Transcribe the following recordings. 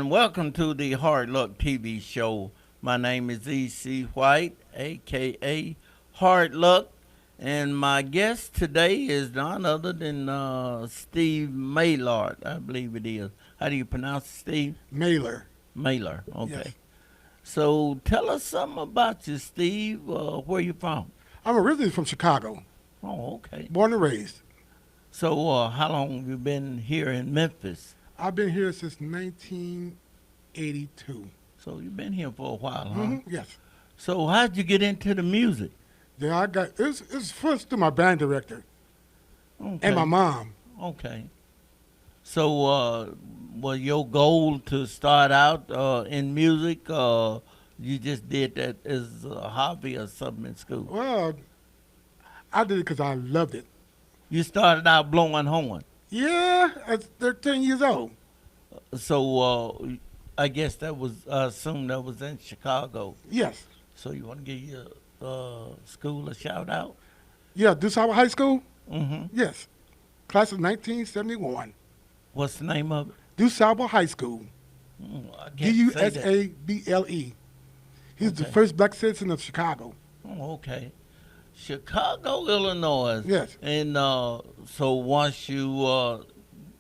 and welcome to the Hard Luck TV show. My name is E.C. White, aka Hard Luck, and my guest today is none other than Steve Maylar, I believe it is. How do you pronounce it, Steve? Maylar. Maylar, okay. Yes. So tell us something about you, Steve. Where you from? I'm originally from Chicago, Oh, okay. born and raised. So how long have you been here in Memphis? I've been here since 1982. So you've been here for a while, huh? Yes. So how'd you get into the music? Then I got it's first through my band director Okay. and my mom. Okay. So, was your goal to start out in music, or you just did that as a hobby or something in school? Well, I did it because I loved it. You started out blowing horn. Yeah, at 13 years old. So, I guess that was, I assume that was in Chicago. Yes. So, you want to give your school a shout out? Yeah, DuSable High School. Mm-hmm. Yes. Class of 1971. What's the name of it? DuSable High School. I can't say that. DUSABLE. He's the Okay. first black citizen of Chicago. Oh, okay. Chicago, Illinois. Yes. And so once you,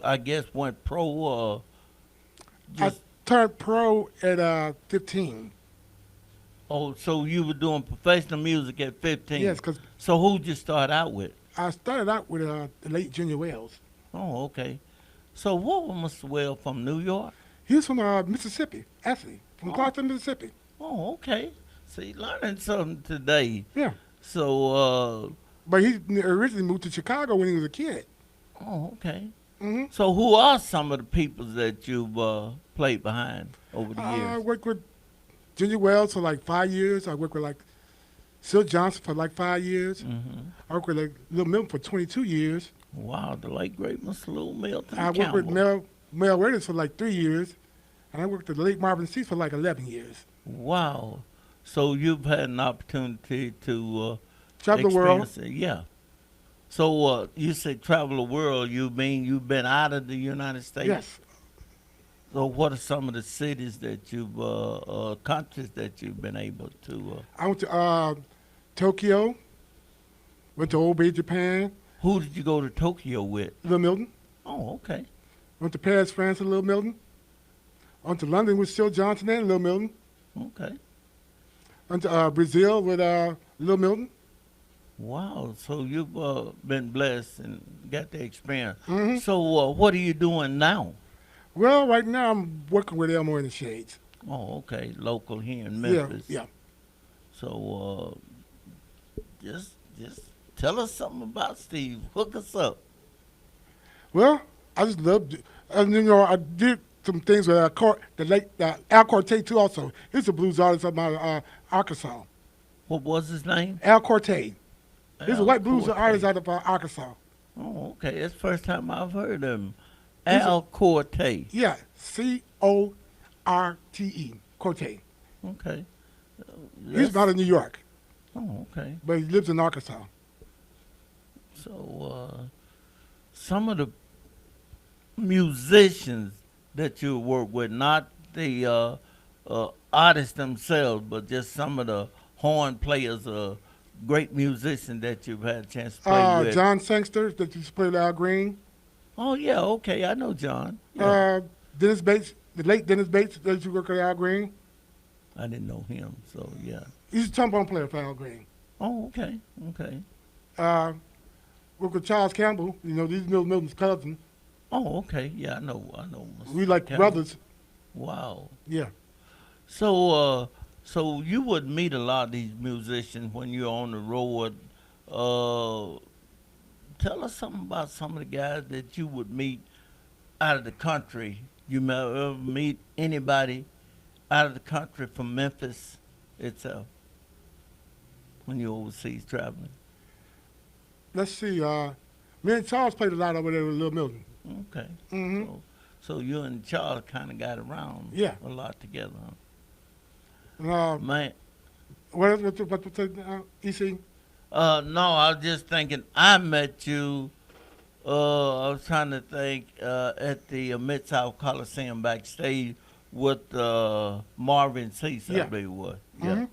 I guess, went pro, I just turned pro at 15. oh, so you were doing professional music at 15. Yes, because So who'd you start out with? I started out with the late Junior Wells. Oh, okay. So what was Mr. Well from New York? He was from Mississippi, actually, from Oh. Clarkson, Mississippi. Oh, okay. See, learning something today. Yeah. So, But he originally moved to Chicago when he was a kid. oh, okay. hmm So who are some of the people that you've played behind over the I years? worked with Junior Wells for like 5 years. I worked with like Sil Johnson for like 5 years. Mm-hmm. I worked with like Lil Milton for 22 years. Wow, the late great Mr. Lou Milton I worked with Campbell. Mel Raiders for like 3 years. And I worked with the late Marvin Cease for like 11 years. Wow. So you've had an opportunity to Traveled the world. experience it. Yeah. So you say travel the world. You mean you've been out of the United States? Yes. So what are some of the cities that you've, countries that you've been able to? I went to Tokyo, went to Old Bay, Japan, Who did you go to Tokyo with? Lil Milton. Oh, okay. Went to Paris, France with Lil Milton. Went to London with Sil Johnson and Lil Milton. Okay. Went to Brazil with Lil Milton. Wow. So you've been blessed and got the experience. hmm So what are you doing now? Well, right now I'm working with Elmo in the Shades. Oh, okay. Local here in Yeah, Memphis. yeah. So just tell us something about Steve. Hook us up. Well, I just love, and I did some things with the late Al Corte too. Also, he's a blues artist of my Arkansas. What was his name? Al Corte. He's a Al white blues Corte. artist out of Arkansas. Oh, okay. It's the first time I've heard of him. He's a- Al Corte. Yeah, Corte. Corte. Okay. He's That's- out of New York, Oh, okay. but he lives in Arkansas. So some of the musicians that you work with, not the artists themselves, but just some of the horn players, great musicians that you've had a chance to play with. John Sangster that used to play with Al Green. Oh yeah, okay, I know John. Yeah. Dennis Bates, the late Dennis Bates that used to work with Al Green. I didn't know him, so yeah. He's a trombone player for Al Green. Oh, okay, okay. Worked with Charles Campbell. You know, these Milton's cousin. Oh, okay, yeah, I know. Mr. We like Campbell. brothers. Wow. Yeah. So, so you would meet a lot of these musicians when you're on the road. Tell us something about some of the guys that you would meet out of the country. You may ever meet anybody out of the country from Memphis itself when you're overseas traveling? Let's see. Me and Charles played a lot over there with Lil Milton. Okay. hmm So you and Charles kind of got around Yeah. a lot together, huh? Man, What EC? no, I was just thinking. I met you. I was trying to think at the Mid South Coliseum backstage with Marvin Cease, I Yeah. believe it was. Yeah. Hmm.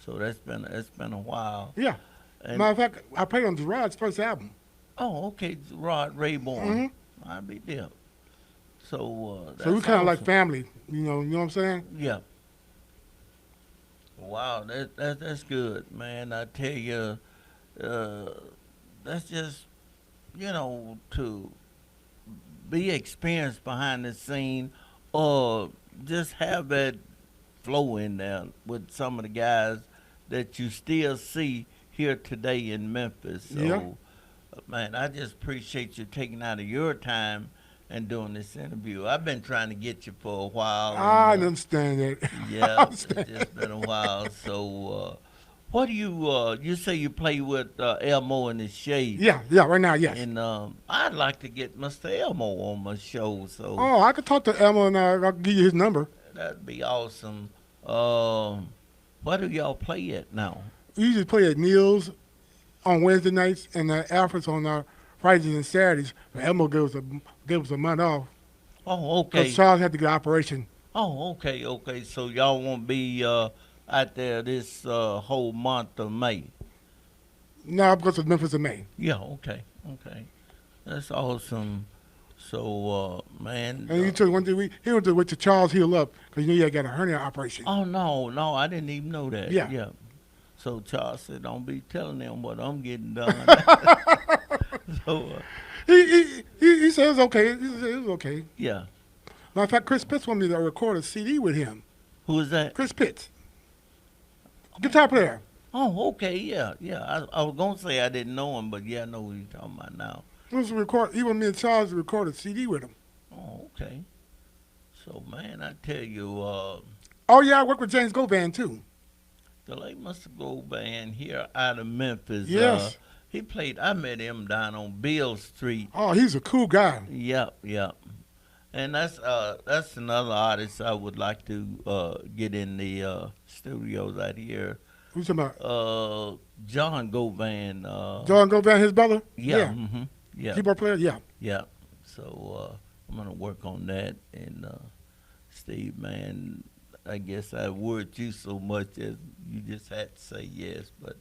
So that's been a while. Yeah. And Matter of fact, I played on Gerard's first album. okay, Rod Rayborn. Hmm. I be there. So So we that's kind of like awesome. family. You know what I'm saying? Yeah. Wow, that's good, man. I tell you, uh, that's just to be experienced behind the scene, or just have that flow in there with some of the guys that you still see here today in Memphis. Yeah. So, man, I just appreciate you taking out of your time and doing this interview. I've been trying to get you for a while, and I understand that. I yeah, it's understand. just been a while. So, what do you say you play with Elmo and the Shades? Yeah, yeah, right now, yes. And I'd like to get Mr. Elmo on my show, so Oh, I could talk to Emma and I'll give you his number. that'd be awesome. Where do y'all play at now? We usually play at Neil's on Wednesday nights and Alfred's on Fridays and Saturdays. But Emma gave us a month off Oh, because okay. Charles had to get an operation. Oh, okay, okay. So y'all won't be out there this whole month of May. No, because of Memphis in May. Yeah, okay, okay. That's awesome. So, man. And he took one thing, he went to wait till Charles heal up because you know he got a hernia operation. Oh no, no, I didn't even know that. Yeah. Yeah. So Charles said, "Don't be telling them what I'm getting done." So, He said it was okay. He said it was okay. yeah. Matter of fact, Chris Pitts wanted me to record a CD with him. Who is that? Chris Pitts, guitar player. Oh, okay, yeah, yeah. I was gonna say I didn't know him, but yeah, I know who you're talking about now. He was to record. He wanted me and Charles to record a CD with him. Oh, okay. So, man, I tell you, Oh yeah, I work with James Govan too. the late Mr. Gold Band here out of Memphis. Yes. He played. I met him down on Beale Street. Oh, he's a cool guy. Yep, yep. And that's another artist I would like to get in the studios out here. Who's talking about? John Govan. John Govan, his brother. Yeah, Yeah. yeah, Keyboard player. Yeah. yeah. So I'm gonna work on that. And Steve, man, I guess I worried you so much that you just had to say yes. But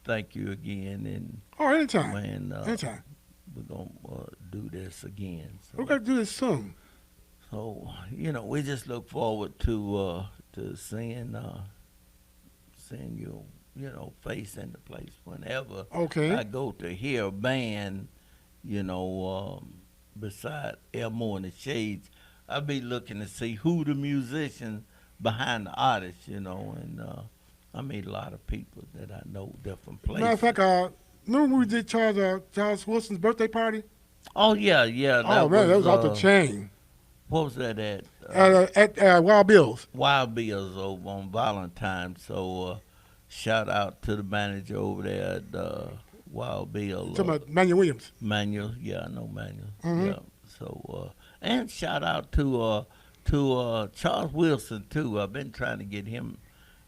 thank you again, and Oh, anytime. man, Anytime. we're gonna do this again. We So, got to do this soon. we just look forward to seeing you, face in the place whenever Okay. I go to hear a band, beside Elmo and the Shades. I be looking to see who the musicians behind the artist, and I meet a lot of people that I know different Matter of places. fact, remember when we did Charles Wilson's birthday party? Oh yeah, yeah, Oh man, that was off the chain. what was that at? At Wild Bill's. Wild Bills over on Valentine. So shout out to the manager over there at Wild Bill. Talking about Manuel Williams. Manuel, yeah, I know Manuel. Mhm. Yeah. So and shout out to Charles Wilson too. I've been trying to get him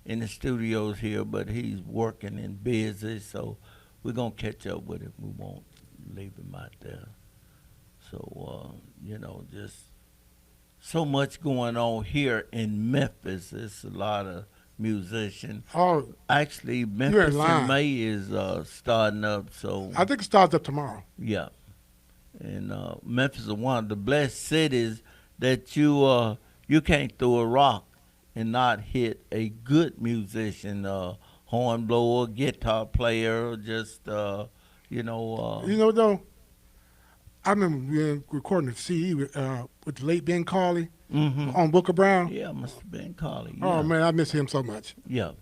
in the studios here, but he's working and busy. So we're gonna catch up with him. We won't leave him out there. So just so much going on here in Memphis. It's a lot of musicians. Oh, Actually, you're Memphis in in line. May is starting up. So I think it starts up tomorrow. yeah, and Memphis is one of the blessed cities that you can't throw a rock and not hit a good musician, horn blower, guitar player, just You know though, I remember we recording the CD with the late Ben Carley hmm on Booker Brown. yeah, Mr. Ben Carly. Yeah. Oh man, I miss him so much. Yeah.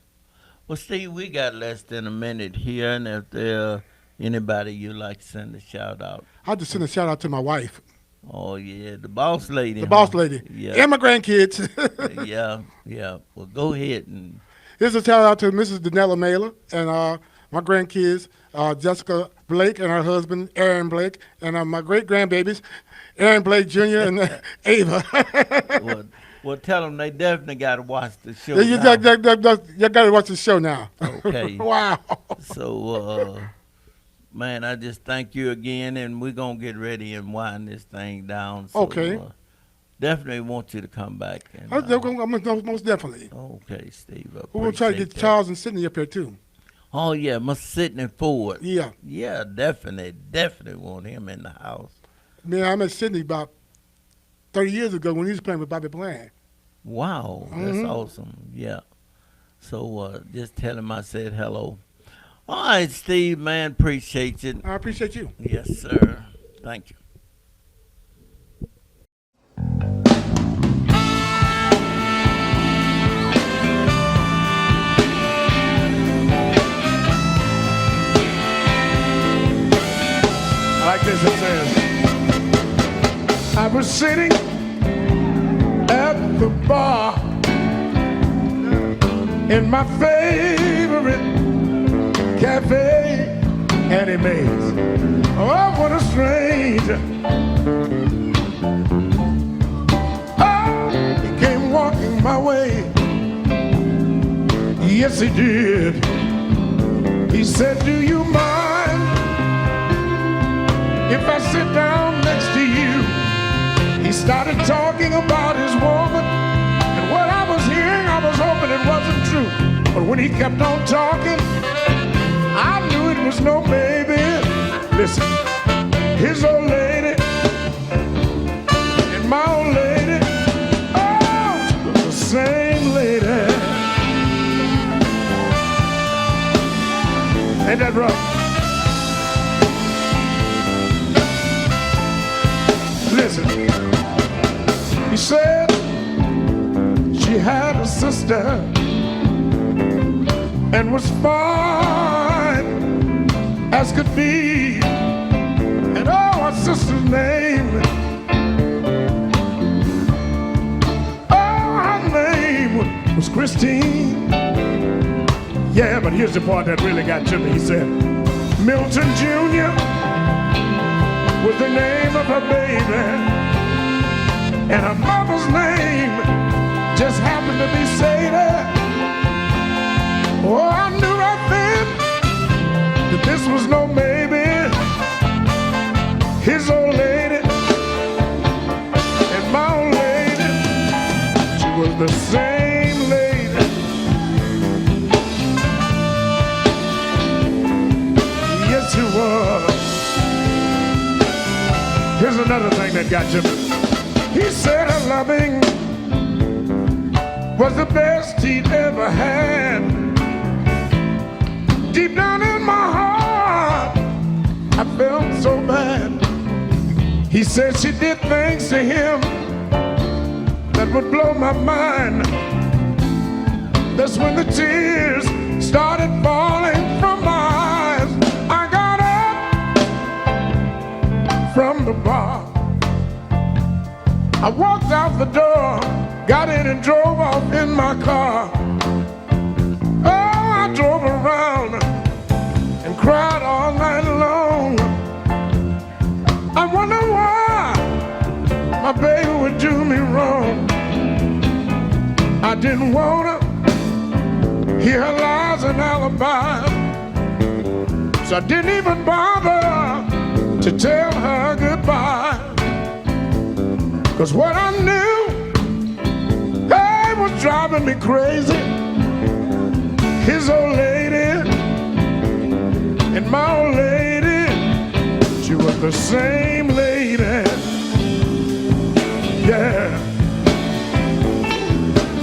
Well, Steve, we got less than a minute here, and if there anybody you'd like to send a shout out. I just send a shout out to my wife, Oh yeah, the boss lady. the huh? boss lady, Yeah. and my grandkids. Yeah, yeah. Well, go ahead and Here's a shout out to Mrs. Danella Maylar and my grandkids, Jessica Blake and her husband, Aaron Blake, and my great grandbabies, Aaron Blake Jr. and Ava. well, well, tell them they definitely got to watch the show. you now. got to watch the show now. Okay. Wow. So, man, I just thank you again, and we're gonna get ready and wind this thing down. So, Okay. definitely want you to come back. And, Most definitely. okay, Steve, I We're going to try to appreciate get that. Charles and Sydney up here, too. Oh yeah, must sitting and forward. Yeah. Yeah, definitely want him in the house. Man, I met Sydney about 30 years ago when he was playing with Bobby Bland. Wow, that's awesome. Yeah. So just tell him I said hello. All right, Steve, man, appreciate you. I appreciate you. Yes, sir. Thank you. I like this. It says, I was sitting at the bar in my favorite cafe, and he makes, oh, what a stranger. Oh, he came walking my way. Yes, he did. He said, do you mind if I sit down next to you? He started talking about his woman, and what I was hearing, I was hoping it wasn't true. But when he kept on talking, I knew it was no baby. Listen, his old lady and my old lady, oh, it was the same lady. Ain't that rough? Listen, he said she had a sister and was fine as could be. And oh, her sister's name, oh, her name was Christine. Yeah, but here's the part that really got to me. He said, Milton Jr. was the name of her baby, and her mother's name just happened to be Sadie. Oh, I knew right then that this was no baby. His old lady and my old lady, she was the same lady. Yes, she was. Here's another thing that got to me. He said her loving was the best he'd ever had. Deep down in my heart, I felt so bad. He said she did things to him that would blow my mind. That's when the tears started falling from my eyes. I got up from the bar. I walked out the door, got in and drove off in my car. Oh, I drove around and cried all night long. I wonder why my baby would do me wrong. I didn't want to hear her lies and alibis, so I didn't even bother to tell her goodbye. 'Cause what I knew, hey, was driving me crazy. His old lady and my old lady, she was the same lady. Yeah.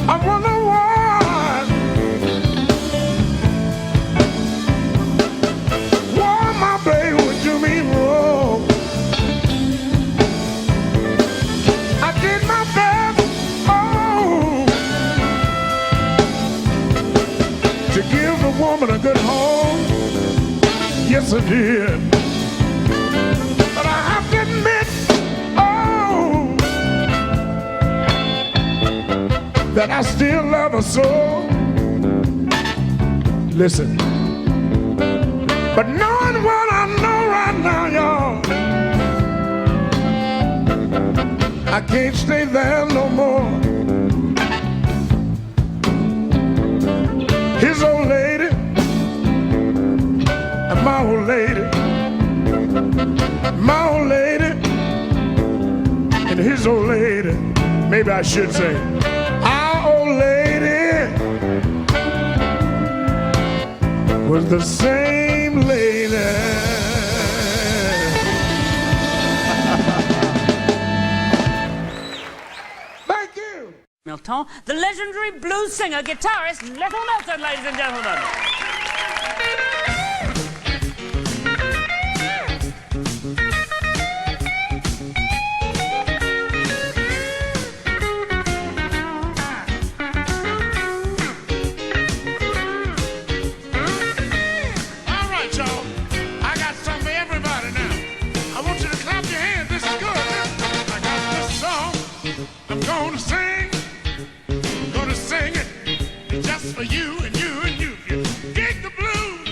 I wonder why my baby would do me wrong. I did my best, oh, to give the woman a good home. Yes, I did. But I have to admit, oh, that I still love her so. Listen, but knowing what I know right now, y'all, I can't stay there no more. His old lady and my old lady, my old lady and his old lady, maybe I should say, our old lady was the same lady. Thank you. Milton, the legendary blues singer, guitarist, Little Milton, ladies and gentlemen. All right, y'all. I got something for everybody now. I want you to clap your hands. This is good. I got this song I'm gonna sing. I'm gonna sing it just for you and you and you. If you dig the blues,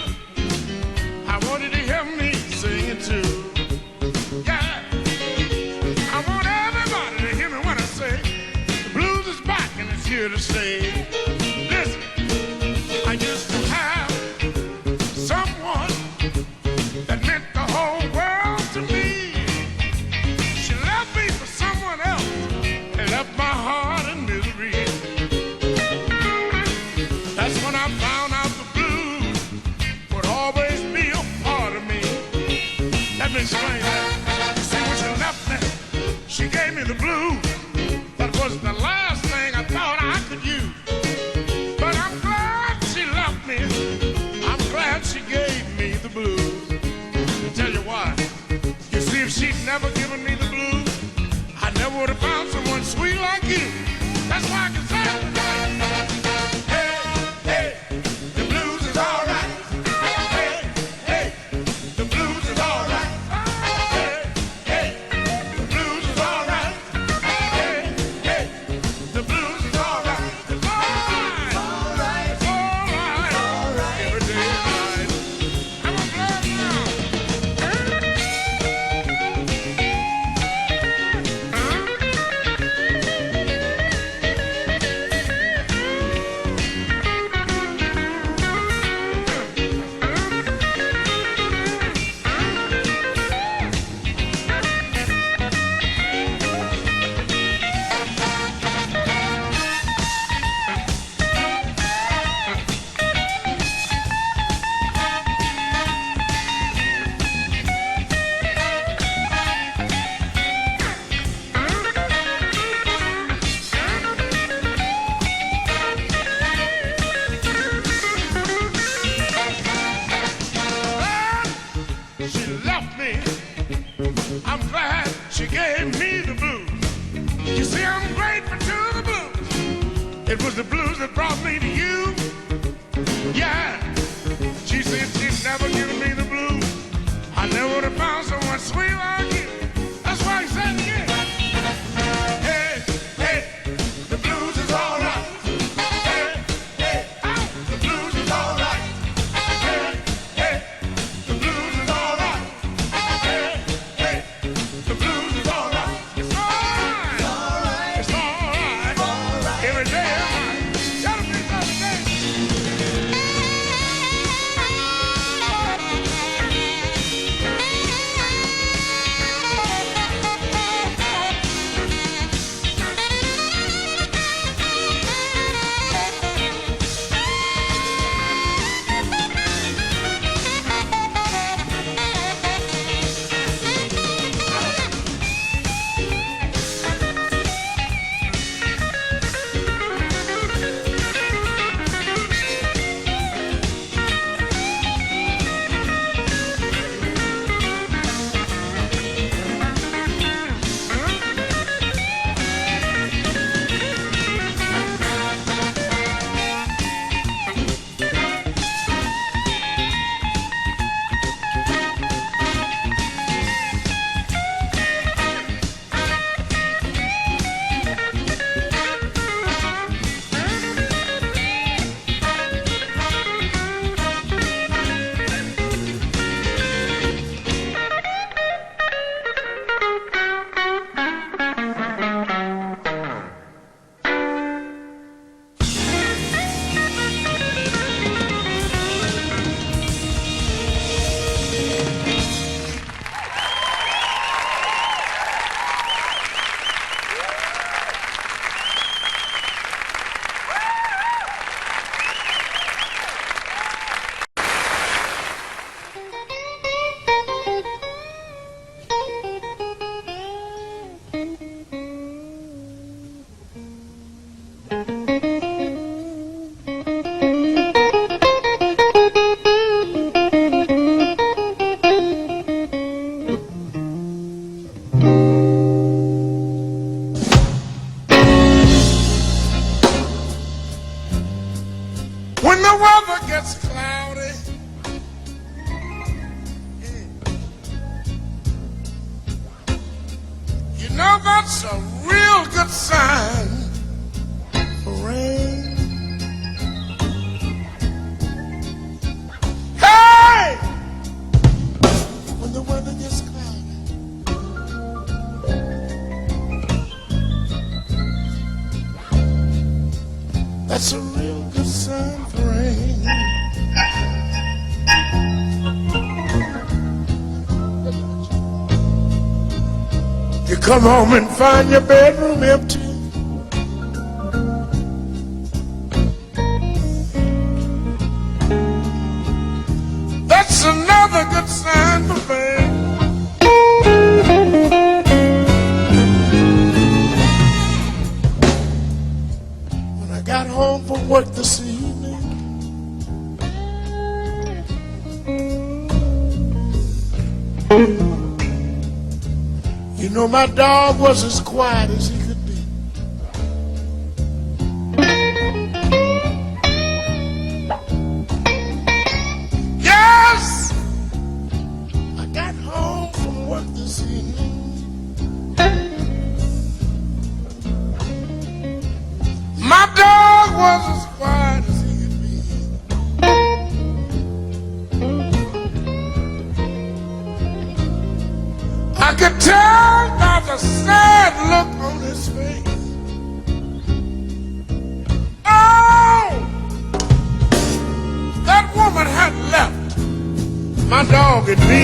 I want you to hear me sing it too. Yeah. I want everybody to hear me when I say the blues is back and it's here to stay. Listen, I used to have someone that meant the whole world to me. She left me for someone else and left my heart in misery. That's when I found out the blues would always be a part of me. Let me explain that. You see, when she left me, she gave me the blues. That was the last thing I thought I could use. But I'm glad she left me. I'm glad she gave me the blues. I'll tell you why. You see, if she'd never given me the blues, I never would have found someone sweet like you. That's why I can say it tonight. Hey, hey, the blues is all right. Hey, hey, the blues is all right. Hey, hey, the blues is all right. Hey, hey, the blues is all right. It's all right. It's all right. Every day and night. I'm a glad now. She left me. I'm glad she gave me the blues. You see, I'm grateful to the blues. It was the blues that brought me to you. Yeah. She said she'd never given me the blues. I never would have found someone sweet like you. That's why I said it again. Hey, hey, the blues is all right. Hey, hey, the blues is all right. Hey, hey, the blues is all right. Hey, hey, the blues is all right. It's all right. It's all right. Every day of my life. Gotta be another day. When the weather gets cloudy, you know that's a real good sign for rain. Hey! When the weather gets cloudy, that's a real good sign for rain. You come home and find your bedroom empty. That's another good sign for rain. When I got home from work this evening, you know my dog was as quiet as he could be. Yes! I got home from work this evening. My dog was as quiet as he could be. I could tell by the sad look on his face. Oh! That woman had left my dog and me.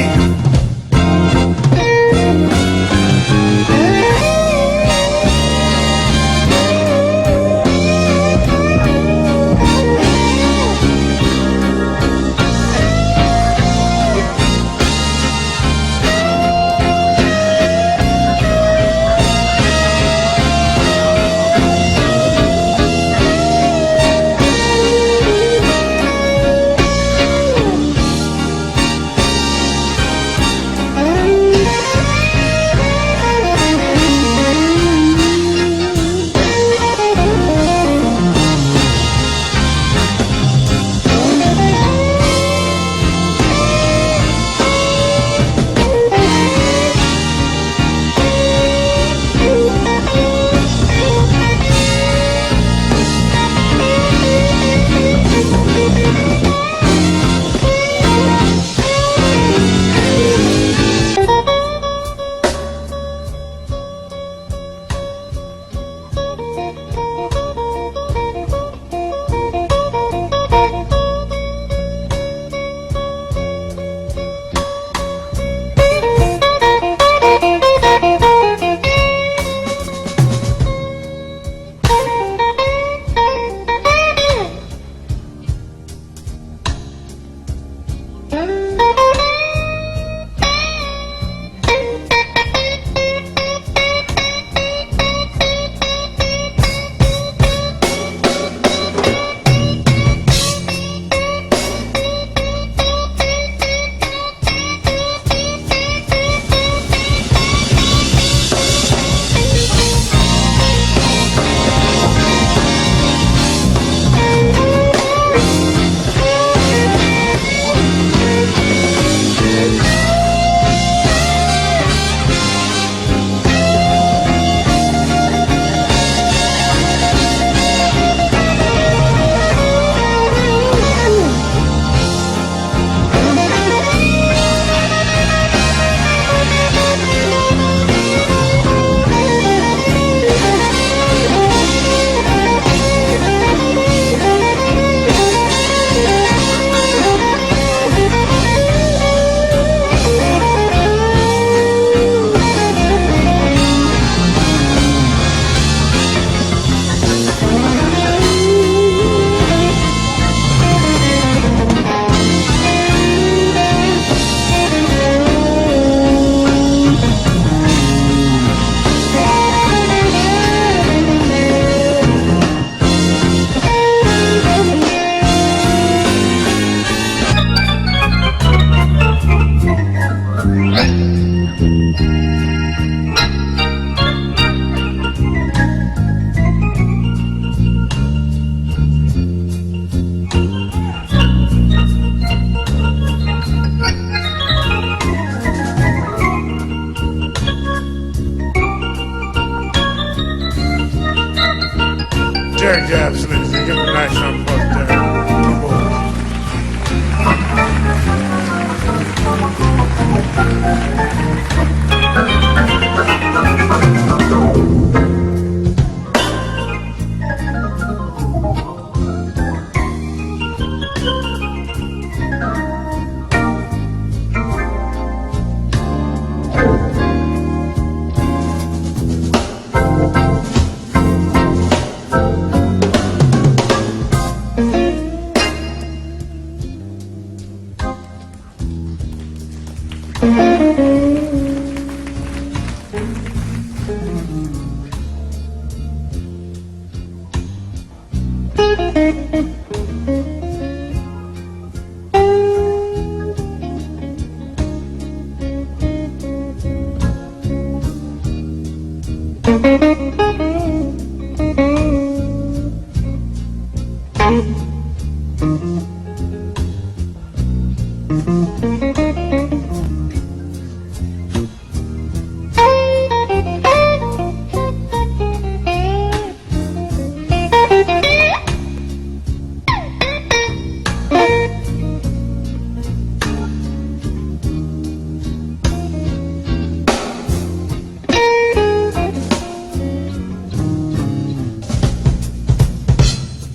got something for you there. Come on.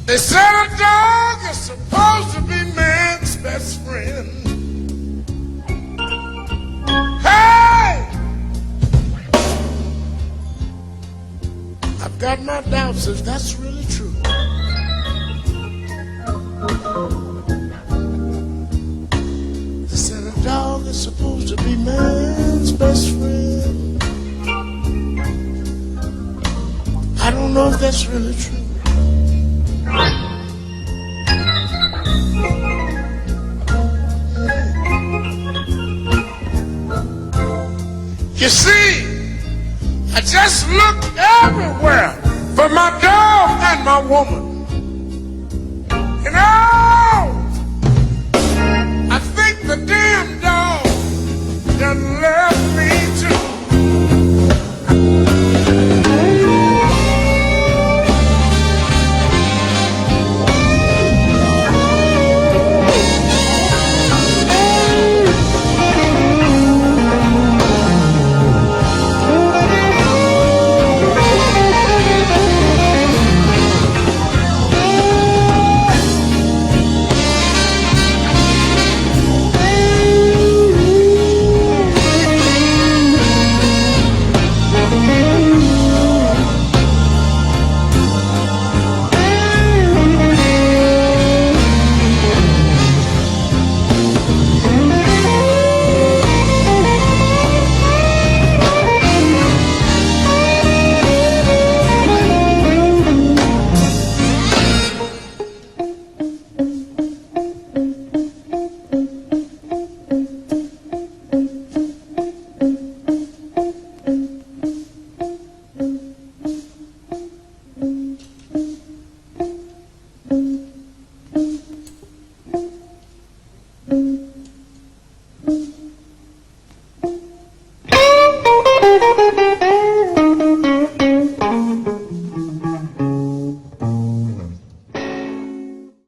They said a dog is supposed to be man's best friend. Hey! I've got my doubts if that's really true. They said a dog is supposed to be man's best friend. I don't know if that's really true. You see, I just looked everywhere for my dog and my woman.